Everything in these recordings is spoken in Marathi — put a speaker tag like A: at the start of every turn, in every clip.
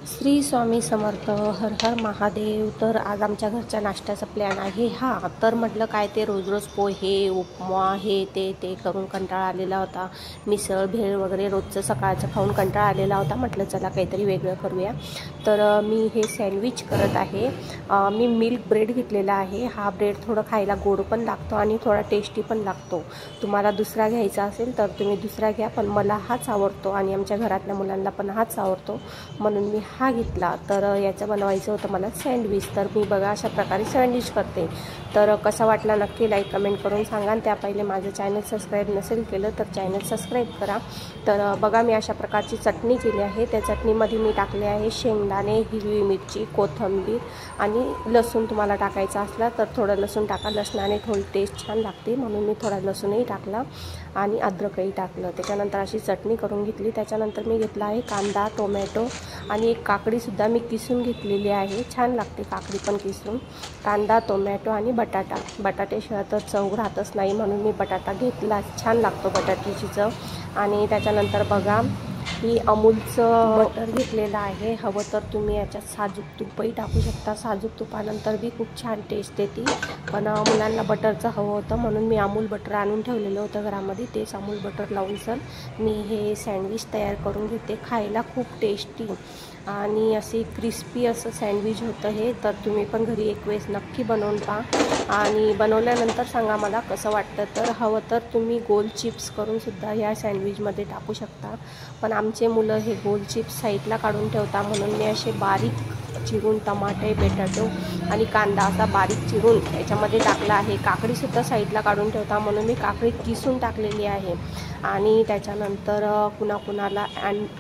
A: श्री स्वामी समर्थ. हर हर महादेव. तर आज आमच्या घरच्या नाश्त्याचा प्लॅन आहे. तर म्हटलं काय ते रोज रोज पोहे उपमा हे ते करून कंटाळा आलेला होता. मिसळ भेळ वगैरे रोजचं सकाळचं खाऊन कंटाळा आलेला होता. म्हटलं चला काहीतरी वेगळं करूया. तर मी हे सँडविच करत आहे. मी मिल्क ब्रेड घेतलेला आहे. हा ब्रेड थोडं खायला गोड पण लागतो आणि थोडा टेस्टी पण लागतो. तुम्हाला दुसरा घ्यायचा असेल तर तुम्ही दुसरा घ्या, पण मला हाच आवडतो आणि आमच्या घरातल्या मुलांना पण हाच आवडतो, म्हणून मी हा घेतला. तर याचं बनवायचं होतं मला सँडविच. तर मी बघा अशा प्रकारे सँडविच करते. तर कसा वाटला नक्की लाईक कमेंट करून सांगा. आणि त्या पहिले माझं चॅनल सबस्क्राईब नसेल केलं तर चॅनल सबस्क्राईब करा. तर बघा मी अशा प्रकारची चटणी केली आहे. त्या चटणीमध्ये मी टाकले आहे शेंगदाणे, हिरवी मिरची, कोथिंबीर आणि लसूण. तुम्हाला टाकायचा असला तर थोडं लसूण टाका. लसणाने थोडी टेस्ट छान लागते, म्हणून मी थोडा लसूणही टाकला आणि अद्रकही टाकलं. त्याच्यानंतर अशी चटणी करून घेतली. त्याच्यानंतर मी घेतला आहे कांदा, टोमॅटो आणि एक काकडीसुद्धा मी किसून घेतलेली आहे. छान लागते काकडी पण किसून. कांदा, टोमॅटो आणि बटाट्याशिवाय तर चव राहतच नाही, म्हणून मी बटाटा घेतला. छान लागतो बटाट्याची चव. आणि त्याच्यानंतर बघा ही अमूलचं बटर घेतलेलं आहे. हवं तर तुम्ही याच्यात साजूक तुपही टाकू शकता. साजूक तुपानंतर बी खूप छान टेस्ट येते, पण मुलांना बटरचं हवं होतं म्हणून मी अमूल बटर आणून ठेवलेलं होतं घरामध्ये. तेच अमूल बटर लावून सर मी हे सँडविच तयार करून घेते. खायला खूप टेस्टी आणि असे क्रिस्पी असं सँडविच होतं हे. तर तुम्ही पण घरी एक वेळेस नक्की बनवून पहा आणि बनवल्यानंतर सांगा मला कसं वाटतं. तर हवं तर तुम्ही गोल चिप्स करूनसुद्धा ह्या सँडविचमध्ये टाकू शकता, पण आमचे मुलं हे गोल चिप्स साईडला काढून ठेवता, म्हणून मी असे बारीक चिरून टमाटे, बटाटो आणि कांदा असा बारीक चिरून याच्यामध्ये टाकला आहे. काकडीसुद्धा साईडला काढून ठेवता, म्हणून मी काकडी किसून टाकलेली आहे. आणि त्याच्यानंतर कुणाला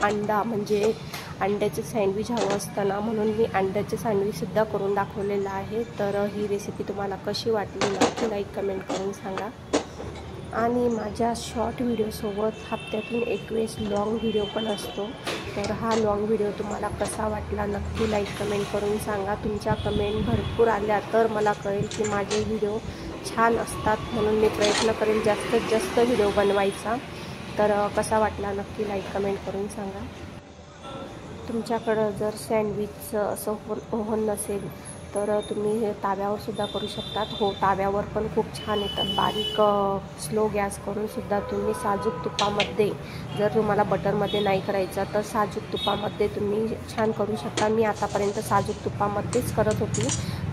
A: अंडा म्हणजे अंड्याचं सँडविच हवं असतं ना, म्हणून मी अंड्याचं सँडविचसुद्धा करून दाखवलेलं आहे. तर ही रेसिपी तुम्हाला कशी वाटली नक्की लाईक कमेंट करून सांगा. आणि माझ्या शॉर्ट व्हिडिओसोबत हप्त्यातून एक वेळेस लॉंग व्हिडिओ पण असतो. तर हा लॉंग व्हिडिओ तुम्हाला कसा वाटला नक्की लाईक कमेंट करून सांगा. तुमच्या कमेंट भरपूर आल्या तर मला कळेल की माझे व्हिडिओ छान असतात, म्हणून मी प्रयत्न करेल जास्तीत जास्त व्हिडिओ बनवायचा. तर कसा वाटला नक्की लाईक कमेंट करून सांगा. तुमच्याकडं जर सँडविचचं असं ओव्हन नसेल तर तुम्ही हे ताव्यावरसुद्धा करू शकतात. हो, ताव्यावर पण खूप छान येतात. बारीक स्लो गॅस करूनसुद्धा तुम्ही साजूक तुपामध्ये, जर तुम्हाला बटरमध्ये नाही करायचं तर साजूक तुपामध्ये तुम्ही छान करू शकता. मी आतापर्यंत साजूक तुपामध्येच करत होती,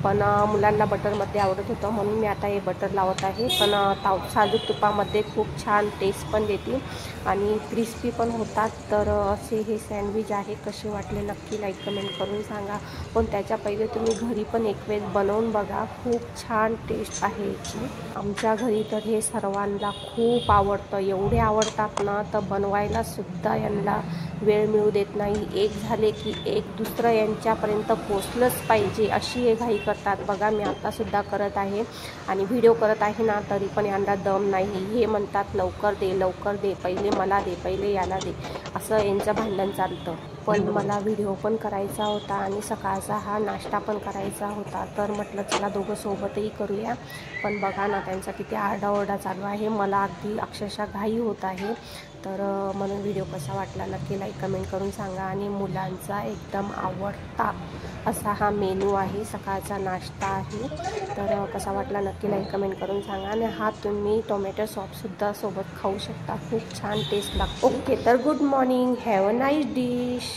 A: पण मुलांना बटरमध्ये आवडत होतं म्हणून मी आता हे बटर लावत आहे. पण साजूक तुपामध्ये खूप छान टेस्ट पण देते आणि क्रिस्पी पण होतात. तर असे हे सँडविच आहे. कसे वाटले नक्की लाईक कमेंट करून सांगा. पण त्याच्या पहिले तुम्ही घरी पण एक वेळ बनवून बघा. खूप छान टेस्ट आहे याची. आमच्या घरी तर हे सर्वांना खूप आवडतं. एवढे आवडतात ना, तर बनवायलासुद्धा यांना वेळ मिळू देत नाही. एक झाले की एक दुसरं यांच्यापर्यंत पोचलंच पाहिजे अशी हे घाई करतात. बघा मी आत्तासुद्धा करत आहे आणि व्हिडिओ करत आहे ना, तरी पण यांना दम नाही. हे म्हणतात लवकर दे लवकर दे, पहिले मला दे, पहिले याला दे, असं यांचं भांडण चालतं. पण मला व्हिडिओ पण करायचा होता आणि सकाळचा हा नाश्ता पण करायचा होता. तर म्हटलं चला दोघं सोबतही करूया. पण बघा ना त्यांचा किती आरडाओरडा चालू आहे. मला अगदी अक्षरशः घाई होत आहे. तर म्हणून व्हिडिओ कसा वाटला नक्की लाईक कमेंट करून सांगा. आणि मुलांचा एकदम आवडता असा हा मेनू आहे, सकाळचा नाश्ता आहे. तर कसा वाटला नक्की लाईक कमेंट करून सांगा. आणि हा तुम्ही टोमॅटो सॉससुद्धा सोबत खाऊ शकता. खूप छान टेस्ट लागतो. ओके, तर good morning, have a nice dish.